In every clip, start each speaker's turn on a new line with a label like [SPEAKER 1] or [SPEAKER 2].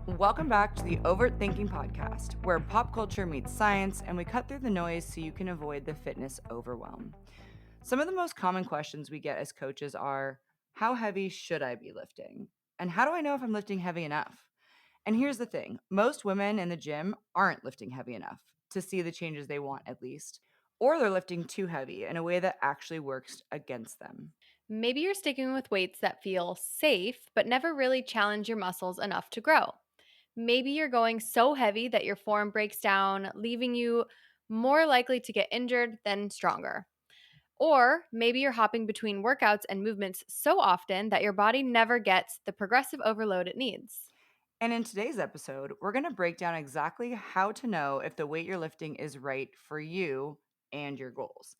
[SPEAKER 1] Welcome back to the Overt Thinking Podcast, where pop culture meets science and we cut through the noise so you can avoid the fitness overwhelm. Some of the most common questions we get as coaches are, how heavy should I be lifting? And how do I know if I'm lifting heavy enough? And here's the thing, most women in the gym aren't lifting heavy enough to see the changes they want, at least, or they're lifting too heavy in a way that actually works against them.
[SPEAKER 2] Maybe you're sticking with weights that feel safe, but never really challenge your muscles enough to grow. Maybe you're going so heavy that your form breaks down, leaving you more likely to get injured than stronger. Or maybe you're hopping between workouts and movements so often that your body never gets the progressive overload it needs.
[SPEAKER 1] And in today's episode, we're going to break down exactly how to know if the weight you're lifting is right for you and your goals,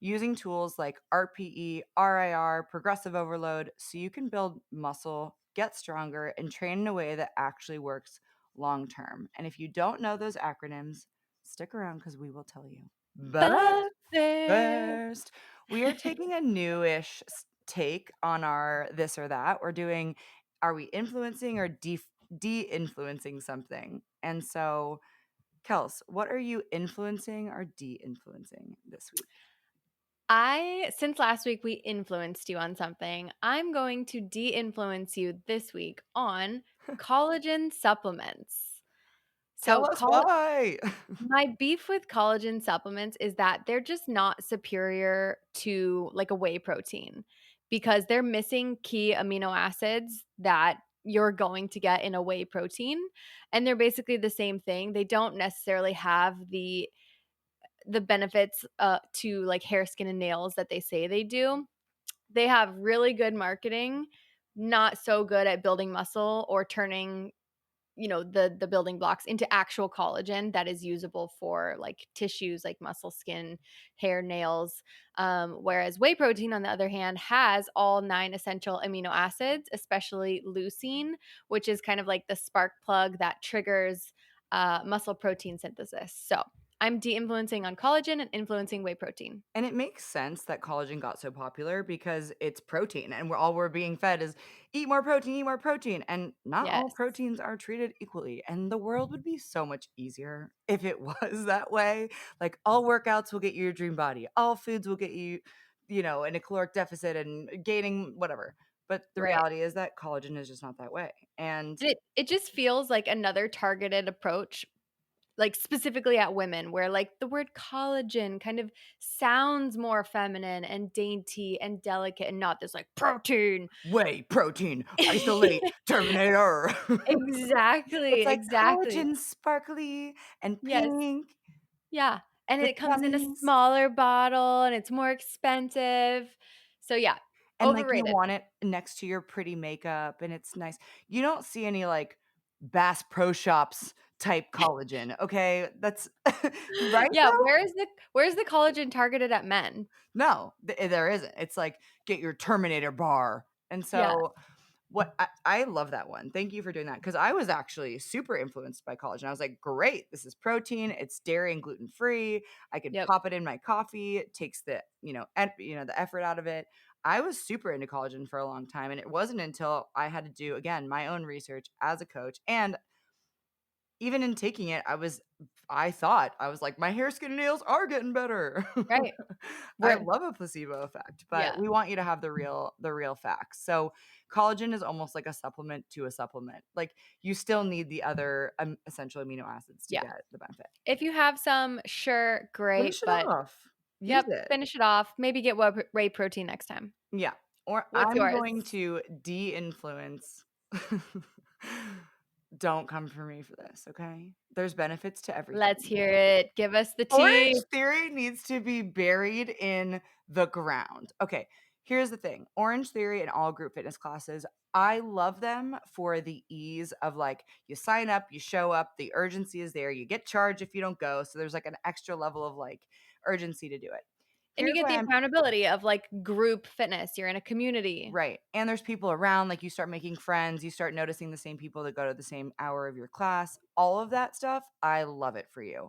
[SPEAKER 1] using tools like RPE, RIR, progressive overload, so you can build muscle, get stronger, and train in a way that actually works long term. And if you don't know those acronyms, stick around because we will tell you. But
[SPEAKER 2] But there.
[SPEAKER 1] first, we are taking a newish take on our this or that. We're doing, are we influencing or de-influencing something? And so, Kels, what are you influencing or de-influencing this week?
[SPEAKER 2] Since last week we influenced you on something, I'm going to de influence you this week on collagen supplements.
[SPEAKER 1] Tell
[SPEAKER 2] So,
[SPEAKER 1] us why.
[SPEAKER 2] my beef with collagen supplements is that they're just not superior to like a whey protein because they're missing key amino acids that you're going to get in a whey protein, and they're basically the same thing. They don't necessarily have the benefits to like hair, skin, and nails that they say they do. They have really good marketing, not so good at building muscle or turning the building blocks into actual collagen that is usable for like tissues like muscle, skin, hair, nails. Whereas whey protein, on the other hand, has all 9 essential amino acids, especially leucine, which is kind of like the spark plug that triggers muscle protein synthesis. So I'm de-influencing on collagen and influencing whey protein.
[SPEAKER 1] And it makes sense that collagen got so popular because it's protein and we're being fed is eat more protein, eat more protein. And not all
[SPEAKER 2] Yes.
[SPEAKER 1] proteins are treated equally. And the world would be so much easier if it was that way. Like all workouts will get you your dream body. All foods will get you, in a caloric deficit and gaining whatever. But the
[SPEAKER 2] Right.
[SPEAKER 1] reality is that collagen is just not that way. And
[SPEAKER 2] It just feels like another targeted approach, like specifically at women, where like the word collagen kind of sounds more feminine and dainty and delicate and not this like protein.
[SPEAKER 1] whey protein, isolate, Terminator.
[SPEAKER 2] Exactly,
[SPEAKER 1] It's like
[SPEAKER 2] exactly.
[SPEAKER 1] collagen sparkly and
[SPEAKER 2] Yes.
[SPEAKER 1] pink
[SPEAKER 2] Yeah. And
[SPEAKER 1] with
[SPEAKER 2] it comes in a
[SPEAKER 1] gummies.
[SPEAKER 2] smaller bottle and it's more expensive. So yeah,
[SPEAKER 1] And, like, you
[SPEAKER 2] overrated.
[SPEAKER 1] want it next to your pretty makeup, and it's nice. You don't see any, like, Bass Pro Shops type collagen, okay? That's right,
[SPEAKER 2] Yeah,
[SPEAKER 1] though?
[SPEAKER 2] where's the collagen targeted at men?
[SPEAKER 1] No, there isn't. It's like, get your Terminator bar. And
[SPEAKER 2] Yeah.
[SPEAKER 1] so what I love that one. Thank you for doing that because I was actually super influenced by collagen. I was like, great, this is protein. It's dairy and gluten free. I could
[SPEAKER 2] Yep.
[SPEAKER 1] pop it in my coffee. It takes the the effort out of it. I was super into collagen for a long time, and it wasn't until I had to do again my own research as a coach, and even in taking it, I thought I was like, my hair, skin, and nails are getting better.
[SPEAKER 2] Right.
[SPEAKER 1] I
[SPEAKER 2] We're
[SPEAKER 1] love a placebo effect, but
[SPEAKER 2] yeah.
[SPEAKER 1] we want you to have the real facts. So collagen is almost like a supplement to a supplement. Like you still need the other essential amino acids to
[SPEAKER 2] Yeah.
[SPEAKER 1] get the benefit.
[SPEAKER 2] If you have some, sure,
[SPEAKER 1] Finish
[SPEAKER 2] great,
[SPEAKER 1] it
[SPEAKER 2] but
[SPEAKER 1] off. Use
[SPEAKER 2] yep,
[SPEAKER 1] it.
[SPEAKER 2] finish it off. Maybe get whey protein next time.
[SPEAKER 1] Yeah. Or
[SPEAKER 2] What's
[SPEAKER 1] I'm
[SPEAKER 2] yours?
[SPEAKER 1] going to de-influence. Don't come for me for this, okay? There's benefits to
[SPEAKER 2] Let's
[SPEAKER 1] everything.
[SPEAKER 2] hear it. Give us the tea.
[SPEAKER 1] Orange Theory needs to be buried in the ground. Okay, here's the thing. Orange Theory and all group fitness classes, I love them for the ease of like you sign up, you show up, the urgency is there, you get charged if you don't go. So there's like an extra level of like urgency to do it.
[SPEAKER 2] And you
[SPEAKER 1] Here's
[SPEAKER 2] get
[SPEAKER 1] why
[SPEAKER 2] the
[SPEAKER 1] I'm
[SPEAKER 2] accountability of like group fitness. You're in a community.
[SPEAKER 1] right. And there's people around, like you start making friends, you start noticing the same people that go to the same hour of your class. All of that stuff, I love it for you.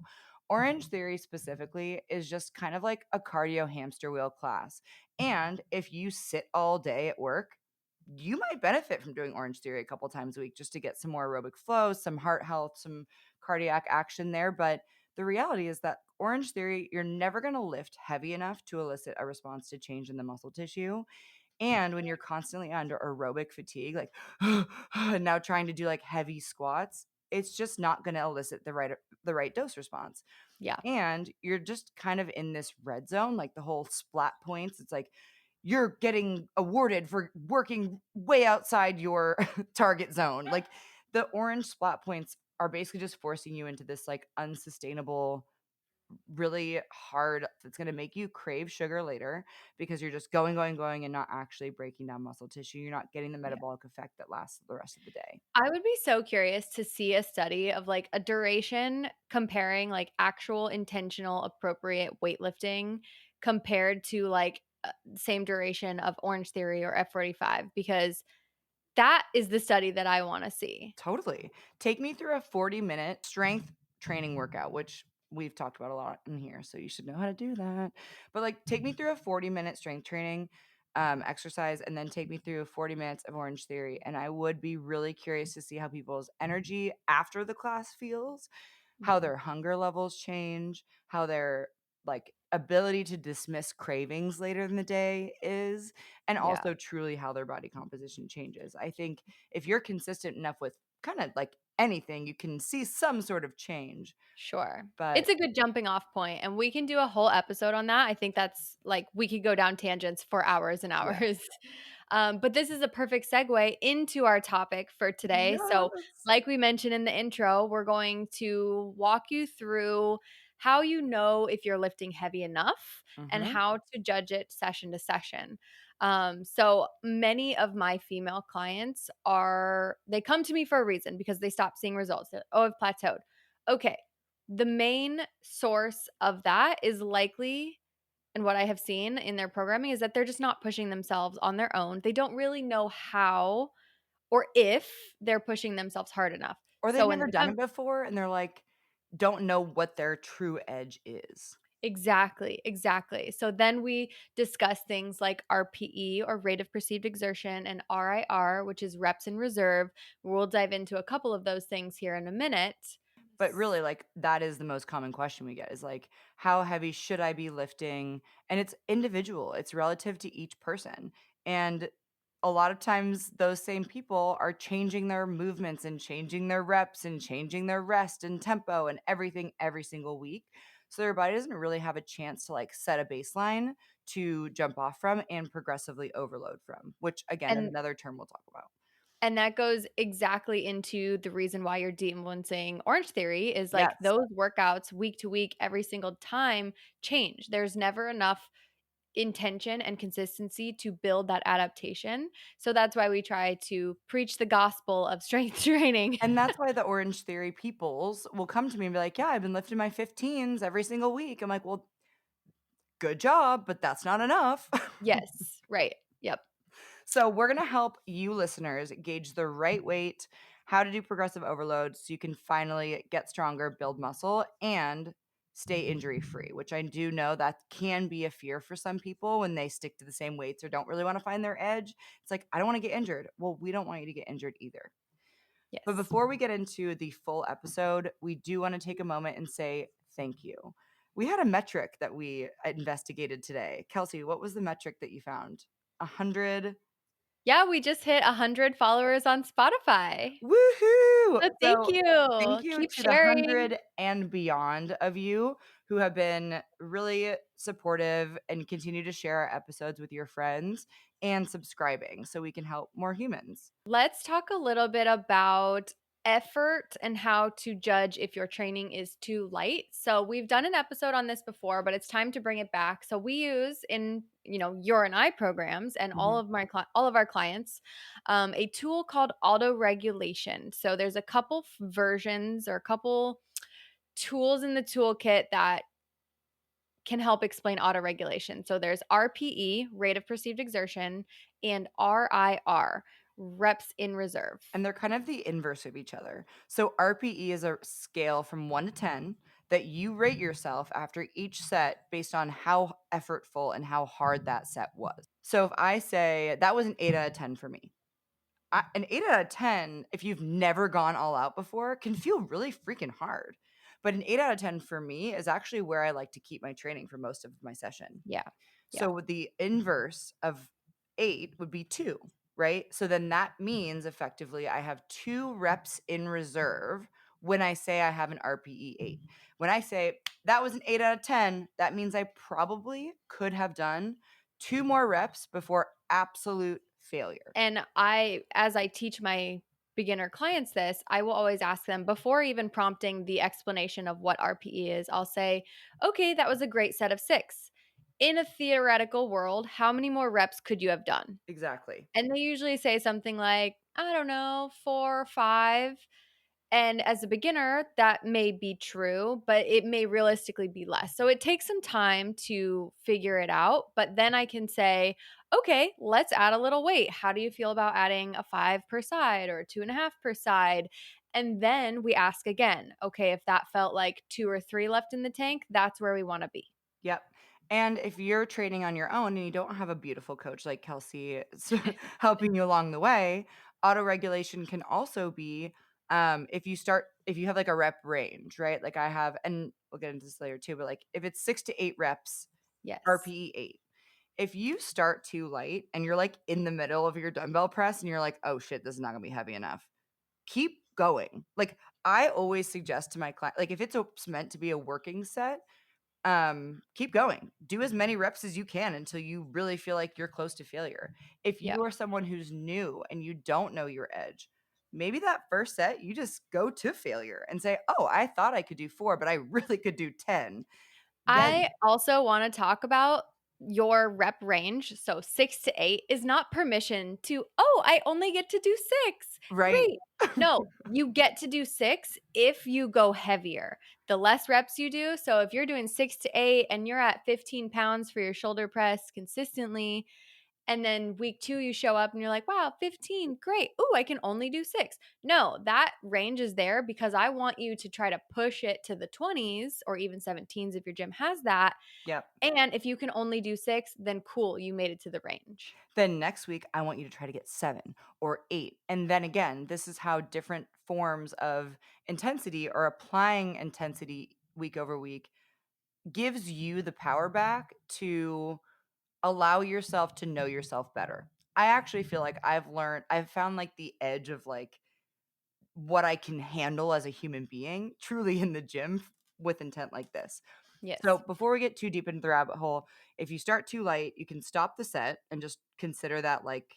[SPEAKER 1] Orange Theory specifically is just kind of like a cardio hamster wheel class. And if you sit all day at work, you might benefit from doing Orange Theory a couple times a week just to get some more aerobic flow, some heart health, some cardiac action there. But the reality is that Orange Theory, you're never going to lift heavy enough to elicit a response to change in the muscle tissue. And when you're constantly under aerobic fatigue, like and now trying to do like heavy squats, it's just not going to elicit the right dose response.
[SPEAKER 2] Yeah.
[SPEAKER 1] And you're just kind of in this red zone, like the whole splat points. It's like you're getting awarded for working way outside your target zone. Like the orange splat points are basically just forcing you into this like unsustainable, really hard, it's going to make you crave sugar later because you're just going, going, going and not actually breaking down muscle tissue. You're not getting the
[SPEAKER 2] Yeah.
[SPEAKER 1] metabolic effect that lasts the rest of the day.
[SPEAKER 2] I would be so curious to see a study of like a duration comparing like actual intentional appropriate weightlifting compared to like same duration of Orange Theory or F45 because that is the study that I want to see.
[SPEAKER 1] Totally. Take me through a 40-minute strength training workout, which we've talked about a lot in here, so you should know how to do that. But like take me through a 40-minute strength training exercise and then take me through 40 minutes of Orange Theory. And I would be really curious to see how people's energy after the class feels, how
[SPEAKER 2] Mhm.
[SPEAKER 1] their hunger levels change, how their like ability to dismiss cravings later in the day is, and
[SPEAKER 2] Yeah,
[SPEAKER 1] also truly how their body composition changes. I think if you're consistent enough with kind of like anything, you can see some sort of change.
[SPEAKER 2] sure.
[SPEAKER 1] But
[SPEAKER 2] It's a good jumping off point, and we can do a whole episode on that. I think that's like we could go down tangents for hours and
[SPEAKER 1] yeah.
[SPEAKER 2] hours. But this is a perfect segue into our topic for today. So,
[SPEAKER 1] Yes.
[SPEAKER 2] like we mentioned in the intro, we're going to walk you through how you know if you're lifting heavy enough and
[SPEAKER 1] Mhm.
[SPEAKER 2] how to judge it session to session. So many of my female clients they come to me for a reason because they stop seeing results. Oh, I've plateaued. Okay. The main source of that is likely, and what I have seen in their programming is that they're just not pushing themselves on their own. They don't really know how or if they're pushing themselves hard enough.
[SPEAKER 1] Or they've
[SPEAKER 2] So when
[SPEAKER 1] never
[SPEAKER 2] they
[SPEAKER 1] done
[SPEAKER 2] come
[SPEAKER 1] it before and they're like don't know what their true edge is.
[SPEAKER 2] exactly, exactly. So then we discuss things like RPE or rate of perceived exertion and RIR, which is reps in reserve. We'll dive into a couple of those things here in a minute.
[SPEAKER 1] But really, like, that is the most common question we get is like, how heavy should I be lifting? And it's individual, it's relative to each person. And a lot of times, those same people are changing their movements and changing their reps and changing their rest and tempo and everything every single week. So their body doesn't really have a chance to like set a baseline to jump off from and progressively overload from, which again is
[SPEAKER 2] And
[SPEAKER 1] another term we'll talk about.
[SPEAKER 2] And that goes exactly into the reason why you're de-influencing Orange Theory is like
[SPEAKER 1] Yes.
[SPEAKER 2] those workouts week to week, every single time change. There's never enough intention and consistency to build that adaptation. So that's why we try to preach the gospel of strength training.
[SPEAKER 1] And that's why the Orange Theory peoples will come to me and be like, "Yeah, I've been lifting my 15s every single week." I'm like, "Well, good job, but that's not enough."
[SPEAKER 2] Yes, right. Yep.
[SPEAKER 1] So, we're going to help you listeners gauge the right weight, how to do progressive overload so you can finally get stronger, build muscle, and stay injury free, which I do know that can be a fear for some people when they stick to the same weights or don't really want to find their edge. It's like, I don't want to get injured. Well, we don't want you to get injured either. But
[SPEAKER 2] Yes.
[SPEAKER 1] before we get into the full episode, we do want to take a moment and say thank you. We had a metric that we investigated today. Kelsey, what was the metric that you found? 100.
[SPEAKER 2] Yeah, we just hit 100 followers on Spotify.
[SPEAKER 1] Woohoo!
[SPEAKER 2] So thank
[SPEAKER 1] So thank
[SPEAKER 2] you.
[SPEAKER 1] you
[SPEAKER 2] Keep
[SPEAKER 1] to the
[SPEAKER 2] sharing.
[SPEAKER 1] 100 and beyond of you who have been really supportive and continue to share our episodes with your friends and subscribing so we can help more humans.
[SPEAKER 2] Let's talk a little bit about effort and how to judge if your training is too light. So we've done an episode on this before, but it's time to bring it back. So we use in your and I programs and
[SPEAKER 1] Mhm.
[SPEAKER 2] all of our clients a tool called auto regulation. So there's a couple versions or a couple tools in the toolkit that can help explain auto regulation. So there's RPE, rate of perceived exertion, and RIR, reps in reserve.
[SPEAKER 1] And they're kind of the inverse of each other. So RPE is a scale from 1 to 10 that you rate yourself after each set based on how effortful and how hard that set was. So if I say that was an 8 out of 10 for me. An 8 out of 10, if you've never gone all out before, can feel really freaking hard. But an 8 out of 10 for me is actually where I like to keep my training for most of my session.
[SPEAKER 2] Yeah. Yeah.
[SPEAKER 1] So with the inverse of 8 would be 2, right? So then that means effectively I have 2 reps in reserve when I say I have an RPE 8. When I say that was an 8 out of 10, that means I probably could have done 2 more reps before absolute failure.
[SPEAKER 2] And as I teach my beginner clients this, I will always ask them before even prompting the explanation of what RPE is. I'll say, okay, that was a great set of 6. In a theoretical world, how many more reps could you have done?
[SPEAKER 1] Exactly.
[SPEAKER 2] And they usually say something like, I don't know, 4 or 5. And as a beginner, that may be true, but it may realistically be less. So it takes some time to figure it out. But then I can say, okay, let's add a little weight. How do you feel about adding a 5 per side or a 2.5 per side? And then we ask again, okay, if that felt like 2 or 3 left in the tank, that's where we want to be.
[SPEAKER 1] Yep. And if you're training on your own and you don't have a beautiful coach like Kelsey helping you along the way, auto regulation can also be if you have like a rep range, right? Like I have, and we'll get into this later too, but like if it's 6 to 8 reps,
[SPEAKER 2] Yes.
[SPEAKER 1] RPE 8. If you start too light and you're like in the middle of your dumbbell press and you're like, oh shit, this is not gonna be heavy enough, keep going. Like I always suggest to my client, like if it's meant to be a working set, keep going. Do as many reps as you can until you really feel like you're close to failure. If
[SPEAKER 2] Yep.
[SPEAKER 1] you are someone who's new and you don't know your edge, maybe that first set you just go to failure and say, "Oh, I thought I could do 4, but I really could do 10."
[SPEAKER 2] I
[SPEAKER 1] Then,
[SPEAKER 2] also wanna talk about your rep range. So 6 to 8 is not permission to, "Oh, I only get to do 6.
[SPEAKER 1] right?
[SPEAKER 2] Great." No, you get to do 6 if you go heavier. The less reps you do, so if you're doing 6 to 8 and you're at 15 pounds for your shoulder press consistently, and then week 2, you show up and you're like, wow, 15, great. Ooh, I can only do 6. No, that range is there because I want you to try to push it to the 20s or even 17s if your gym has that.
[SPEAKER 1] Yep.
[SPEAKER 2] And if you can only do 6, then cool, you made it to the range.
[SPEAKER 1] Then next week, I want you to try to get 7 or 8. And then again, this is how different forms of intensity or applying intensity week over week gives you the power back to allow yourself to know yourself better. I actually feel like I've found like the edge of like what I can handle as a human being truly in the gym with intent like this. So
[SPEAKER 2] Yes.
[SPEAKER 1] before we get too deep into the rabbit hole, if you start too light, you can stop the set and just consider that like,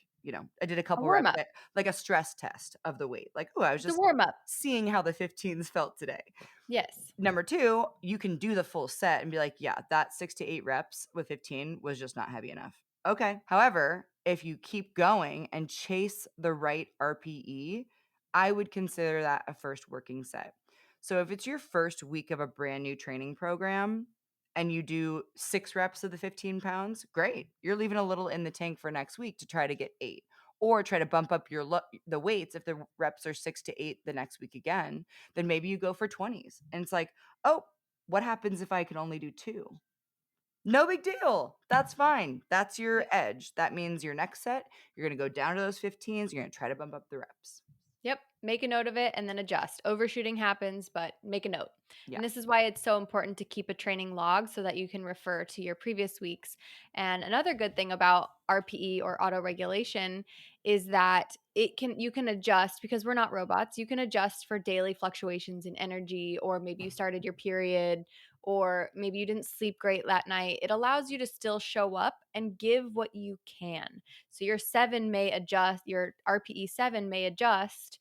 [SPEAKER 1] I did a
[SPEAKER 2] A
[SPEAKER 1] couple
[SPEAKER 2] warm
[SPEAKER 1] reps
[SPEAKER 2] up.
[SPEAKER 1] like a stress test of the weight. Like, oh, I was
[SPEAKER 2] It's a
[SPEAKER 1] just
[SPEAKER 2] warm up.
[SPEAKER 1] seeing how the 15s felt today.
[SPEAKER 2] Yes.
[SPEAKER 1] Number 2, you can do the full set and be like, "Yeah, that 6 to 8 reps with 15 was just not heavy enough." Okay. However, if you keep going and chase the right RPE, I would consider that a first working set. So if it's your first week of a brand new training program and you do 6 reps of the 15 pounds, great. You're leaving a little in the tank for next week to try to get 8 or try to bump up the weights if the reps are 6 to 8 the next week again, then maybe you go for 20s. And it's like, "Oh, what happens if I can only do 2?" No big deal. That's fine. That's your
[SPEAKER 2] Yep.
[SPEAKER 1] edge. That means your next set, you're going to go down to those 15s, you're going to try to bump up the reps.
[SPEAKER 2] Yep. Make a note of it and then adjust. Overshooting happens, but make a note.
[SPEAKER 1] Yeah.
[SPEAKER 2] And this is why it's so important to keep a training log so that you can refer to your previous weeks. And another good thing about RPE or auto regulation is that you can adjust because we're not robots. You can adjust for daily fluctuations in energy, or maybe you started your period, or maybe you didn't sleep great that night. It allows you to still show up and give what you can. So your 7 may adjust, your RPE 7 may adjust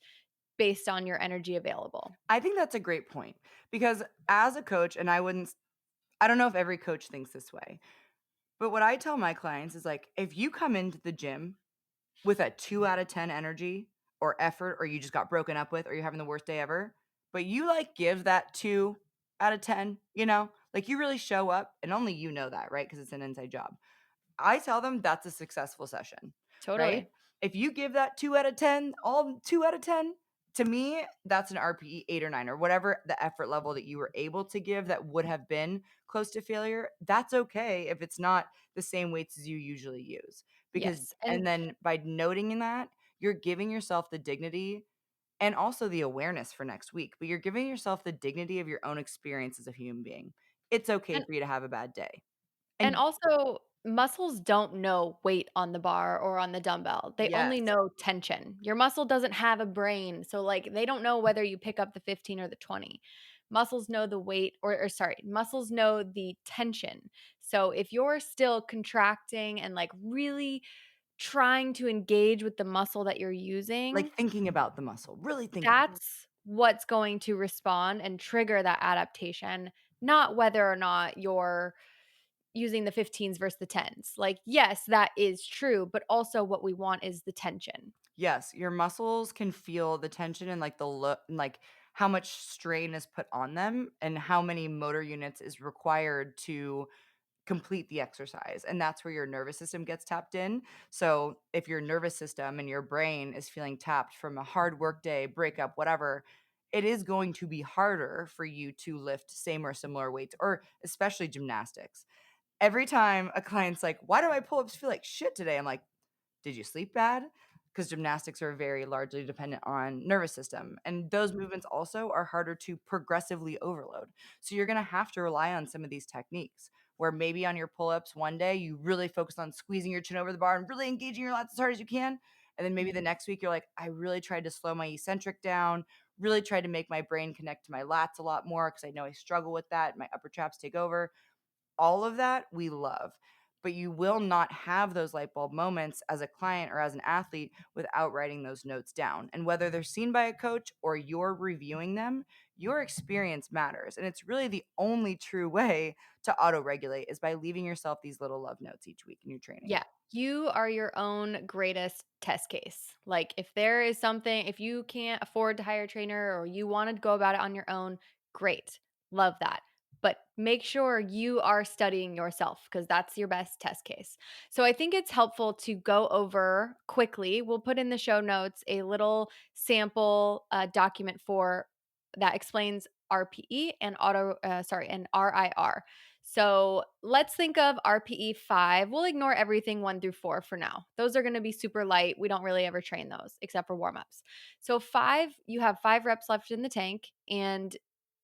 [SPEAKER 2] based on your energy available.
[SPEAKER 1] I think that's a great point because as a coach, and I don't know if every coach thinks this way, but what I tell my clients is like, if you come into the gym with a 2 out of 10 energy or effort, or you just got broken up with, or you're having the worst day ever, but you like give that 2 out of 10, like you really show up, and only you know that, right? Because it's an inside job. I tell them that's a successful session, right?
[SPEAKER 2] Totally.
[SPEAKER 1] If you give that 2 out of 10, all 2 out of 10, To me, that's an RPE 8 or 9 or whatever the effort level that you were able to give that would have been close to failure. That's okay if it's not the same weights as you usually use. Because
[SPEAKER 2] Yes,
[SPEAKER 1] and then by noting in that, you're giving yourself the dignity and also the awareness for next week, but you're giving yourself the dignity of your own experience as a human being. It's okay
[SPEAKER 2] and
[SPEAKER 1] for you to have a bad day.
[SPEAKER 2] and
[SPEAKER 1] And
[SPEAKER 2] also, muscles don't know weight on the bar or on the dumbbell. They only
[SPEAKER 1] yes,
[SPEAKER 2] know tension. Your muscle doesn't have a brain, so, like, they don't know whether you pick up the 15 or the 20. Muscles know the weight or sorry, muscles know the tension. So, if you're still contracting and, like, really trying to engage with the muscle that you're using,
[SPEAKER 1] like thinking about the muscle, really think about it.
[SPEAKER 2] that's what's going to respond and trigger that adaptation, not whether or not you're using the 15s versus the 10s. Like, yes, that is true, but also what we want is the tension.
[SPEAKER 1] Yes, your muscles can feel the tension and like the look, like how much strain is put on them and how many motor units is required to complete the exercise. And that's where your nervous system gets tapped in. So if your nervous system and your brain is feeling tapped from a hard work day, breakup, whatever, it is going to be harder for you to lift same or similar weights, or especially gymnastics. Every time a client's like, "Why do my pull-ups feel like shit today?" I'm like, "Did you sleep bad?" Because gymnastics are very largely dependent on nervous system, and those movements also are harder to progressively overload. So you're gonna have to rely on some of these techniques, where maybe on your pull-ups one day, you really focus on squeezing your chin over the bar and really engaging your lats as hard as you can, and then maybe the
[SPEAKER 2] Mhm.
[SPEAKER 1] next week you're like, "I really tried to slow my eccentric down, really tried to make my brain connect to my lats a lot more because I know I struggle with that, my upper traps take over." All of that we love, but you will not have those light bulb moments as a client or as an athlete without writing those notes down. And whether they're seen by a coach or you're reviewing them, your experience matters. And it's really the only true way to auto regulate is by leaving yourself these little love notes each week in your training.
[SPEAKER 2] Yeah. You are your own greatest test case. Like, if there is something, if you can't afford to hire a trainer or you want to go about it on your own, great. Love that. But make sure you are studying yourself because that's your best test case. So I think it's helpful to go over quickly. We'll put in the show notes a little sample document for that explains RPE and and RIR. So let's think of RPE 5. We'll ignore everything 1 through 4 for now. Those are going to be super light. We don't really ever train those except for warm ups. So 5, you have 5 reps left in the tank, and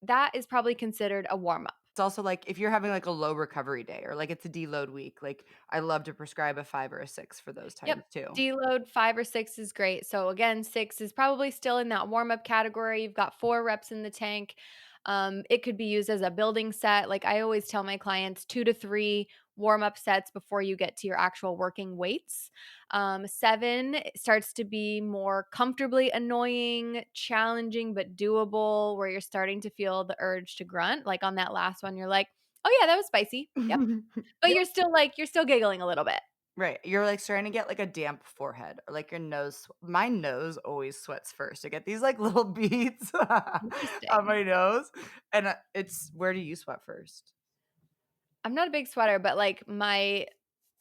[SPEAKER 2] that is probably considered a warm up.
[SPEAKER 1] It's also like if you're having like a low recovery day or like it's a deload week, like I love to prescribe a 5 or a 6 for those
[SPEAKER 2] Yep.
[SPEAKER 1] times too.
[SPEAKER 2] Deload 5 or 6 is great. So again, 6 is probably still in that warm up category. You've got 4 reps in the tank. It could be used as a building set. Like I always tell my clients, 2 to 3 warm up sets before you get to your actual working weights. 7 starts to be more comfortably annoying, challenging, but doable, where you're starting to feel the urge to grunt. Like on that last one, you're like, oh, yeah, that was spicy. Yep. But
[SPEAKER 1] Yep.
[SPEAKER 2] you're still giggling a little bit.
[SPEAKER 1] Right. You're, like, starting to get, like, a damp forehead or, like, your nose my nose always sweats first. I get these, like, little beads on
[SPEAKER 2] Interesting.
[SPEAKER 1] my nose, and, it's where do you sweat first?
[SPEAKER 2] I'm not a big sweater, but, like, my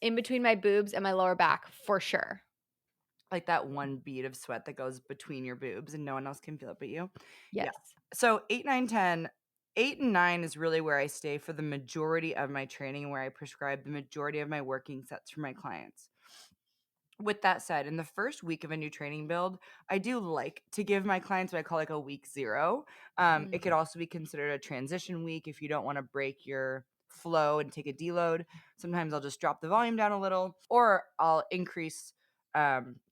[SPEAKER 2] in between my boobs and my lower back, for sure.
[SPEAKER 1] Like, that one bead of sweat that goes between your boobs and no one else can feel it but you? Yeah.
[SPEAKER 2] Yes.
[SPEAKER 1] So 8, 9, 10, 8 and 9 is really where I stay for the majority of my training and where I prescribe the majority of my working sets for my clients. With that said, in the first week of a new training build, I do like to give my clients what I call like a week 0. It
[SPEAKER 2] Mm.
[SPEAKER 1] could also be considered a transition week if you don't want to break your flow and take a deload. Sometimes I'll just drop the volume down a little, or I'll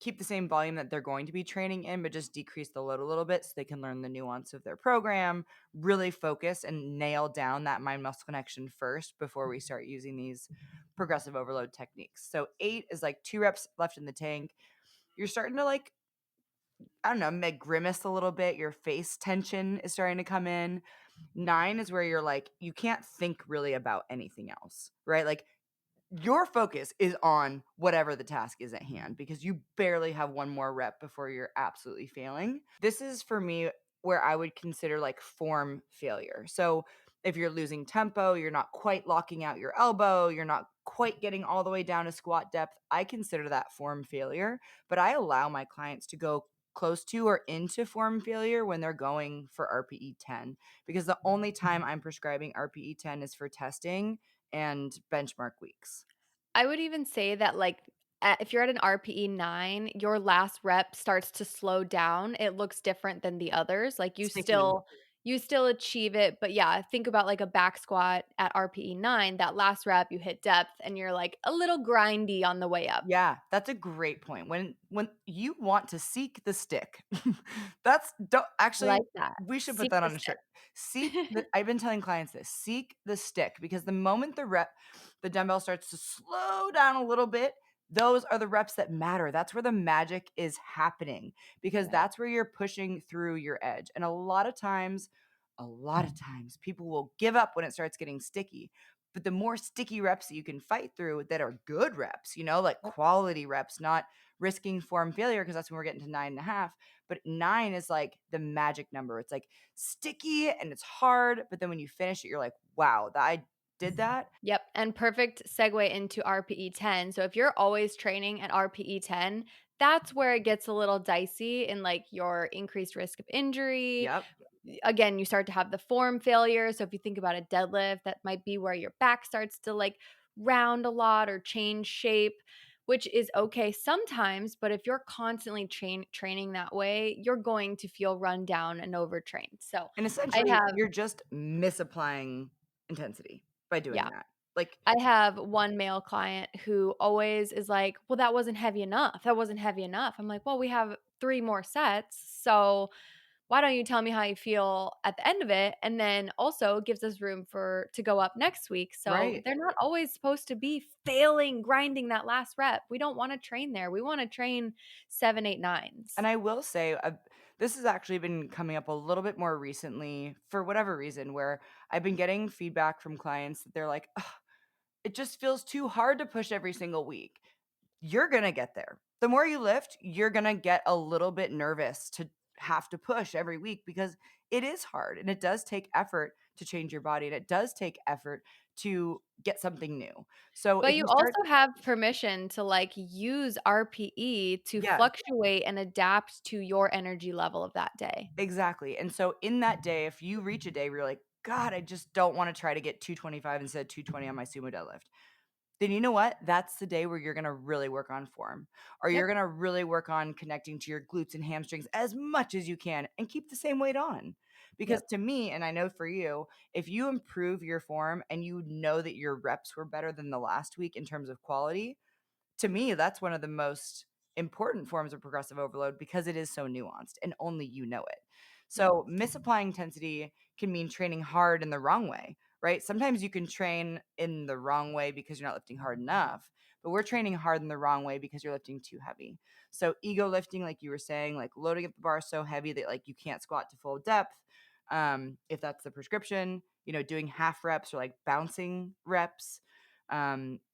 [SPEAKER 1] keep the same volume that they're going to be training in, but just decrease the load a little bit so they can learn the nuance of their program, really focus and nail down that mind muscle connection first before we start using these progressive overload techniques. So 8 is like 2 reps left in the tank. You're starting to like, I don't know, make grimace a little bit. Your face tension is starting to come in. 9 is where you're like, you can't think really about anything else, right? Like your focus is on whatever the task is at hand because you barely have one more rep before you're absolutely failing. This is for me where I would consider like form failure. So if you're losing tempo, you're not quite locking out your elbow, you're not quite getting all the way down to squat depth, I consider that form failure, but I allow my clients to go close to or into form failure when they're going for RPE 10, because the only time I'm prescribing RPE 10 is for testing and benchmark weeks.
[SPEAKER 2] I would even say that, like, if you're at an RPE 9, your last rep starts to slow down. It looks different than the others. Like,
[SPEAKER 1] Sticky.
[SPEAKER 2] you still achieve it, but yeah, think about like a back squat at RPE 9, that last rep you hit depth and you're like a little grindy on the way up.
[SPEAKER 1] Yeah, that's a great point. When you want to seek the stick, that's don't
[SPEAKER 2] I
[SPEAKER 1] actually
[SPEAKER 2] like that.
[SPEAKER 1] we should put
[SPEAKER 2] Seek
[SPEAKER 1] that
[SPEAKER 2] the
[SPEAKER 1] on a shirt. Seek
[SPEAKER 2] stick.
[SPEAKER 1] the I've been telling clients this, seek the stick, because the moment the dumbbell starts to slow down a little bit, those are the reps that matter. That's where the magic is happening, because
[SPEAKER 2] Right.
[SPEAKER 1] that's where you're pushing through your edge. And a lot of times people will give up when it starts getting sticky. But the more sticky reps that you can fight through that are good reps, like
[SPEAKER 2] Yep.
[SPEAKER 1] quality reps, not risking form failure, because that's when we're getting to 9.5. But 9 is like the magic number. It's like sticky and it's hard. But then when you finish it, you're like, wow, I did that.
[SPEAKER 2] Yep, and perfect segue into RPE 10. So if you're always training at RPE 10, that's where it gets a little dicey in like your increased risk of injury.
[SPEAKER 1] Yep.
[SPEAKER 2] Again, you start to have the form failure. So if you think about a deadlift, that might be where your back starts to like round a lot or change shape, which is okay sometimes. But if you're constantly training that way, you're going to feel run down and overtrained. So
[SPEAKER 1] And
[SPEAKER 2] I
[SPEAKER 1] essentially,
[SPEAKER 2] have,
[SPEAKER 1] you're just misapplying intensity by doing
[SPEAKER 2] yeah.
[SPEAKER 1] that. Like,
[SPEAKER 2] I have one male client who always is like, "Well, that wasn't heavy enough. That wasn't heavy enough." I'm like, "Well, we have 3 more sets, so why don't you tell me how you feel at the end of it?" And then also gives us room to go up next week. So
[SPEAKER 1] right.
[SPEAKER 2] they're not always supposed to be failing, grinding that last rep. We don't wanna train there. We wanna train 7, 8,
[SPEAKER 1] And
[SPEAKER 2] 9s.
[SPEAKER 1] I will say, this has actually been coming up a little bit more recently for whatever reason, where I've been getting feedback from clients that they're like, "Ugh, it just feels too hard to push every single week." You're going to get there. The more you lift, you're going to get a little bit nervous to have to push every week, because it is hard and it does take effort to change your body, and it does take effort to get something new. So
[SPEAKER 2] But
[SPEAKER 1] if
[SPEAKER 2] you
[SPEAKER 1] you start,
[SPEAKER 2] also have permission to, like, use RPE to
[SPEAKER 1] yeah,
[SPEAKER 2] fluctuate and adapt to your energy level of that day.
[SPEAKER 1] exactly. And so in that day, if you reach a day where you're like, God, I just don't want to try to get 225 instead of 220 on my sumo deadlift, then you know what? That's the day where you're gonna really work on form, or you're
[SPEAKER 2] Yep.
[SPEAKER 1] gonna really work on connecting to your glutes and hamstrings as much as you can and keep the same weight on. Because
[SPEAKER 2] Yep.
[SPEAKER 1] to me, and I know for you, if you improve your form and you know that your reps were better than the last week in terms of quality, to me, that's one of the most important forms of progressive overload, because it is so nuanced and only you know it.
[SPEAKER 2] Yep.
[SPEAKER 1] So, misapplying intensity can mean training hard in the wrong way, right? Sometimes you can train in the wrong way because you're not lifting hard enough, but we're training hard in the wrong way because you're lifting too heavy. So, ego lifting, like you were saying, like loading up the bar so heavy that like you can't squat to full depth, if that's the prescription, doing half reps or like bouncing reps.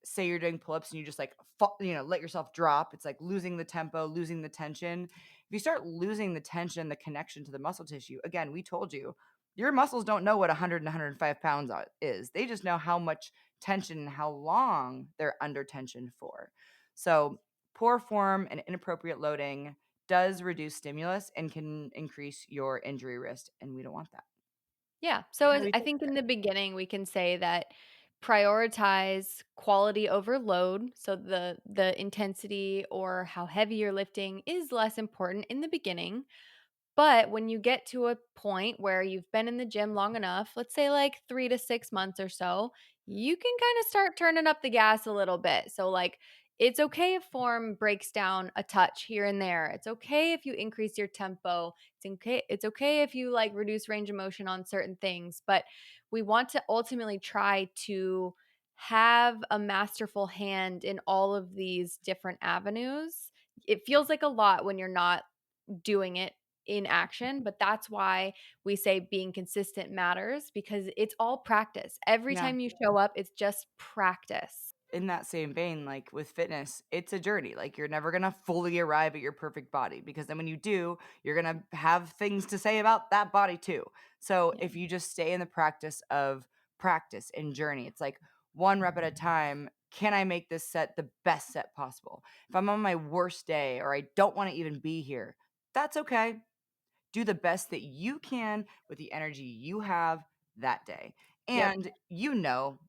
[SPEAKER 1] Say you're doing pull-ups and you just like let yourself drop. It's like losing the tempo, losing the tension. If you start losing the tension, the connection to the muscle tissue, again, we told you, your muscles don't know what 100 and 105 pounds is. They just know how much tension and how long they're under tension for. So poor form and inappropriate loading does reduce stimulus and can increase your injury risk, and we don't want that.
[SPEAKER 2] Yeah. So
[SPEAKER 1] How do we
[SPEAKER 2] I
[SPEAKER 1] fix
[SPEAKER 2] think
[SPEAKER 1] it?
[SPEAKER 2] in the beginning we can say that prioritize quality over load. So the intensity or how heavy you're lifting is less important in the beginning. But when you get to a point where you've been in the gym long enough, let's say like 3 to 6 months or so, you can kind of start turning up the gas a little bit. So, like, it's okay if form breaks down a touch here and there. It's okay if you increase your tempo. It's okay if you like reduce range of motion on certain things, but we want to ultimately try to have a masterful hand in all of these different avenues. It feels like a lot when you're not doing it in action, but that's why we say being consistent matters, because it's all practice. Every
[SPEAKER 1] Yeah.
[SPEAKER 2] time you show up, it's just practice.
[SPEAKER 1] In that same vein, like with fitness, it's a journey. Like you're never going to fully arrive at your perfect body, because then when you do, you're going to have things to say about that body too. So
[SPEAKER 2] Yeah.
[SPEAKER 1] if you just stay in the practice of practice and journey, it's like one rep at a time. Can I make this set the best set possible? If I'm on my worst day or I don't want to even be here, That's okay. Do the best that you can with the energy you have that day.
[SPEAKER 2] Yep.
[SPEAKER 1] And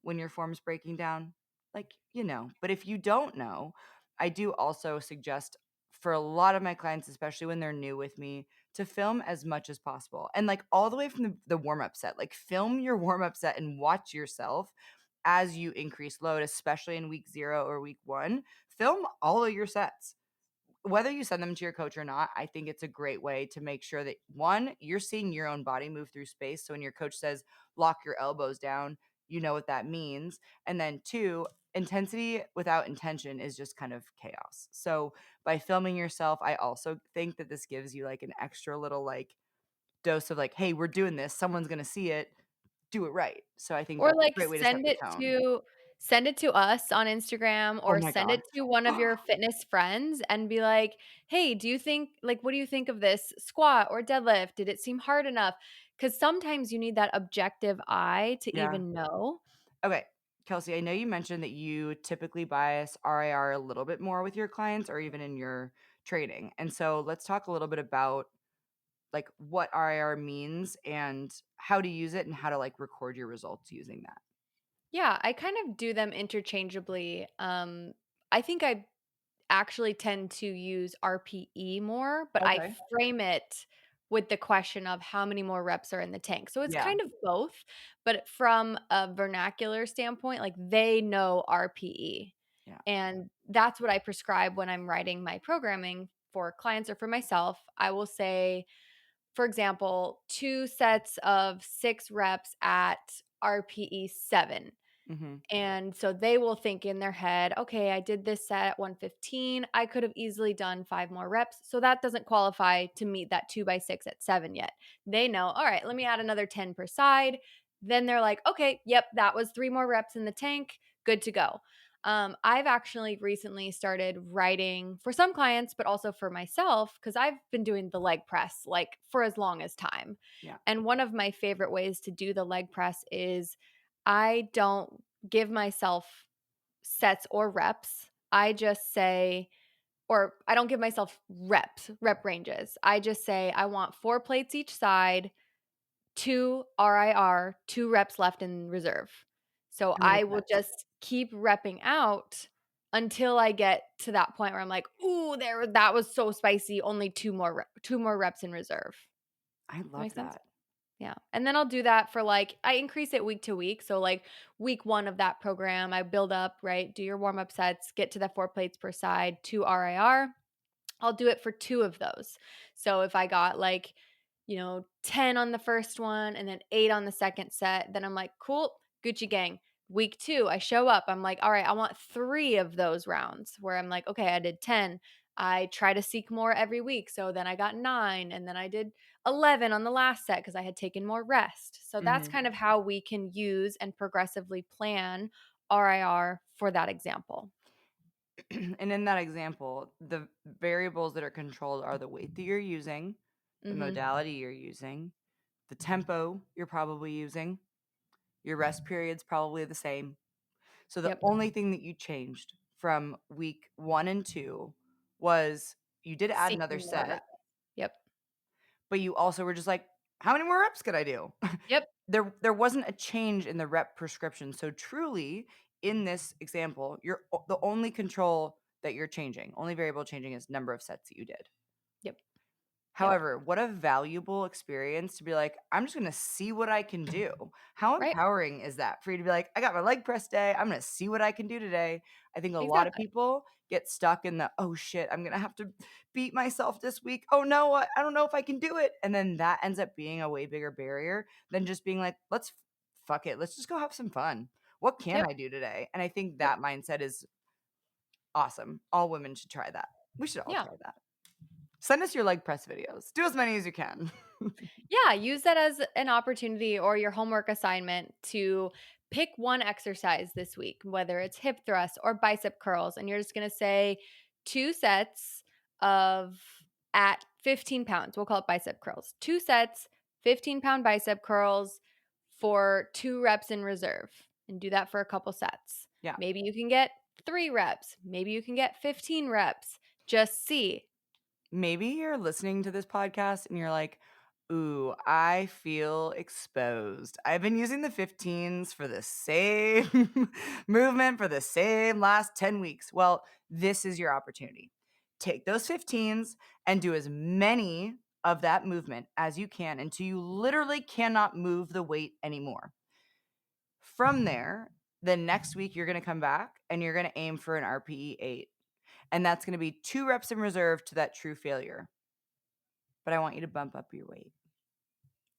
[SPEAKER 1] when your form's breaking down, but if you don't know, I do also suggest for a lot of my clients, especially when they're new with me, to film as much as possible. And like all the way from the warm up set, like film your warm up set and watch yourself as you increase load, especially in week 0 or week 1. Film all of your sets whether you send them to your coach or not. I think it's a great way to make sure that one, you're seeing your own body move through space. So when your coach says lock your elbows down, you know what that means. And then two, intensity without intention is just kind of chaos. So by filming yourself, I also think that this gives you like an extra little like dose of like, hey, we're doing this. Someone's going to see it. Do it right. So I think
[SPEAKER 2] Or,
[SPEAKER 1] that's a
[SPEAKER 2] like,
[SPEAKER 1] great way to set the tone.
[SPEAKER 2] send it to us on Instagram
[SPEAKER 1] Oh
[SPEAKER 2] or
[SPEAKER 1] my
[SPEAKER 2] send
[SPEAKER 1] gosh.
[SPEAKER 2] it to one of your fitness friends and be like, "Hey, do you think like, what do you think of this squat or deadlift? Did it seem hard enough?" Because sometimes you need that objective eye to
[SPEAKER 1] Yeah.
[SPEAKER 2] even know.
[SPEAKER 1] Okay. Kelsey, I know you mentioned that you typically bias RIR a little bit more with your clients or even in your training. And so let's talk a little bit about like what RIR means and how to use it and how to like record your results using that.
[SPEAKER 2] Yeah, I kind of do them interchangeably. I think I actually tend to use RPE more, but I
[SPEAKER 1] Okay.
[SPEAKER 2] frame it with the question of how many more reps are in the tank. So it's
[SPEAKER 1] Yeah.
[SPEAKER 2] kind of both, but from a vernacular standpoint, like they know RPE.
[SPEAKER 1] Yeah.
[SPEAKER 2] And that's what I prescribe when I'm writing my programming for clients or for myself. I will say, for example, 2 sets of 6 reps at RPE 7.
[SPEAKER 1] Mm-hmm.
[SPEAKER 2] And so they will think in their head, okay, I did this set at 115. I could have easily done 5 more reps. So that doesn't qualify to meet that 2 by 6 at 7 yet. They know, all right, let me add another 10 per side. Then they're like, okay, yep, that was 3 more reps in the tank. Good to go. I've actually recently started writing for some clients, but also for myself, because I've been doing the leg press like for as long as time.
[SPEAKER 1] Yeah.
[SPEAKER 2] And one of my favorite ways to do the leg press is I don't give myself sets or reps. I just say, or I don't give myself rep ranges. I just say, I want 4 plates each side, 2 RIR, 2 reps left in reserve. So
[SPEAKER 1] I
[SPEAKER 2] I
[SPEAKER 1] love
[SPEAKER 2] will
[SPEAKER 1] that.
[SPEAKER 2] just keep repping out until I get to that point where I'm like, ooh, that was so spicy. Only 2 more reps in reserve.
[SPEAKER 1] I
[SPEAKER 2] That
[SPEAKER 1] love
[SPEAKER 2] makes sense?
[SPEAKER 1] that.
[SPEAKER 2] Yeah, and then I'll do that for, like I increase it week to week, so, like, week 1 of that program, I build up, right? Do your warm-up sets, get to the 4 plates per side, 2 RIR. I'll do it for 2 of those. So, if I got, like, 10 on the first one and then 8 on the second set, then I'm like, "Cool, Gucci gang." Week 2, I show up, I'm like, "Alright, I want 3 of those rounds," where I'm like, "Okay, I did 10." I try to seek more every week, so then I got 9, and then I did 11 on the last set because I had taken more rest. So that's
[SPEAKER 1] Mm-hmm.
[SPEAKER 2] kind of how we can use and progressively plan RIR for that example.
[SPEAKER 1] And in that example, the variables that are controlled are the weight that you're using, the
[SPEAKER 2] Mhm.
[SPEAKER 1] modality you're using, the tempo you're probably using, your rest period's probably the same. So the
[SPEAKER 2] Yep.
[SPEAKER 1] only thing that you changed from week 1 and 2 was you did add another
[SPEAKER 2] Seeking more
[SPEAKER 1] set,
[SPEAKER 2] rep. Yep.
[SPEAKER 1] but you also were just like, "How many more reps could I do?"
[SPEAKER 2] Yep.
[SPEAKER 1] There wasn't a change in the rep prescription. So truly, in this example, the only control that you're changing, only variable changing is number of sets that you did.
[SPEAKER 2] Yep. Yep.
[SPEAKER 1] However, what a valuable experience to be like, I'm just gonna see what I can do. How
[SPEAKER 2] Right.
[SPEAKER 1] empowering is that for you to be like, I got my leg press day. I'm gonna see what I can do today. I think a lot of
[SPEAKER 2] Exactly.
[SPEAKER 1] people get stuck in the, oh shit, I'm gonna have to beat myself this week. Oh no, I don't know if I can do it. And then that ends up being a way bigger barrier than just being like, fuck it. Let's just go have some fun. What can
[SPEAKER 2] Yep.
[SPEAKER 1] I do today? And I think
[SPEAKER 2] Yep.
[SPEAKER 1] that mindset is awesome. All women should try that. We should all
[SPEAKER 2] Yeah.
[SPEAKER 1] try that. Send us your leg press videos. Do as many as you can.
[SPEAKER 2] Yeah, use that as an opportunity or your homework assignment to pick one exercise this week, whether it's hip thrust or bicep curls. And you're just going to say 2 sets of at 15 pounds. We'll call it bicep curls. 2 sets, 15-pound bicep curls for 2 reps in reserve. And do that for a couple sets.
[SPEAKER 1] Yeah.
[SPEAKER 2] Maybe you can get 3 reps. Maybe you can get 15 reps. Just see.
[SPEAKER 1] Maybe you're listening to this podcast and you're like, ooh, I feel exposed. I've been using the 15s for the same movement for the same last 10 weeks. Well, this is your opportunity. Take those 15s and do as many of that movement as you can until you literally cannot move the weight anymore. From there, the next week you're going to come back and you're going to aim for an RPE 8. And that's going to be 2 reps in reserve to that true failure. But I want you to bump up your weight.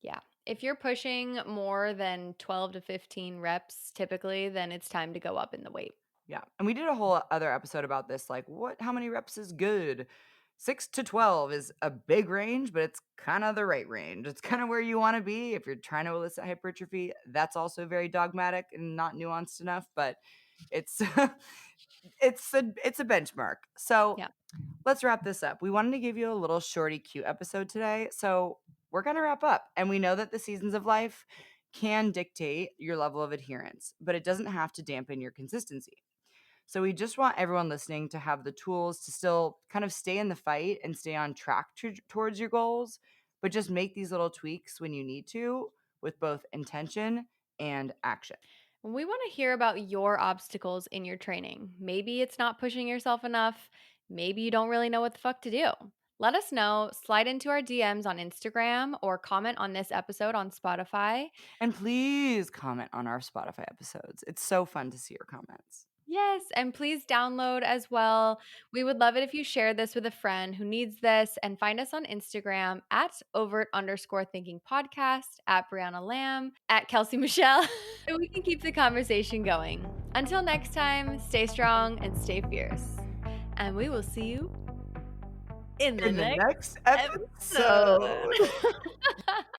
[SPEAKER 2] Yeah. If you're pushing more than 12 to 15 reps typically, then it's time to go up in the weight.
[SPEAKER 1] Yeah. And we did a whole other episode about this, like how many reps is good? 6 to 12 is a big range, but it's kind of the right range. It's kind of where you want to be. If you're trying to elicit hypertrophy, that's also very dogmatic and not nuanced enough, but it's it's a benchmark. So
[SPEAKER 2] Yeah.
[SPEAKER 1] let's wrap this up. We wanted to give you a little shorty cute episode today. So we're going to wrap up. And we know that the seasons of life can dictate your level of adherence, but it doesn't have to dampen your consistency. So we just want everyone listening to have the tools to still kind of stay in the fight and stay on track towards your goals, but just make these little tweaks when you need to with both intention and action.
[SPEAKER 2] We want to hear about your obstacles in your training. Maybe it's not pushing yourself enough. Maybe you don't really know what the fuck to do. Let us know. Slide into our DMs on Instagram or comment on this episode on Spotify.
[SPEAKER 1] And please comment on our Spotify episodes. It's so fun to see your comments.
[SPEAKER 2] Yes, and please download as well. We would love it if you share this with a friend who needs this, and find us on Instagram at overt_thinking podcast, at Brianna Lamb, at Kelsey Michelle, so we can keep the conversation going. Until next time, stay strong and stay fierce. And we will see you in the
[SPEAKER 1] In the
[SPEAKER 2] next
[SPEAKER 1] next episode.
[SPEAKER 2] episode.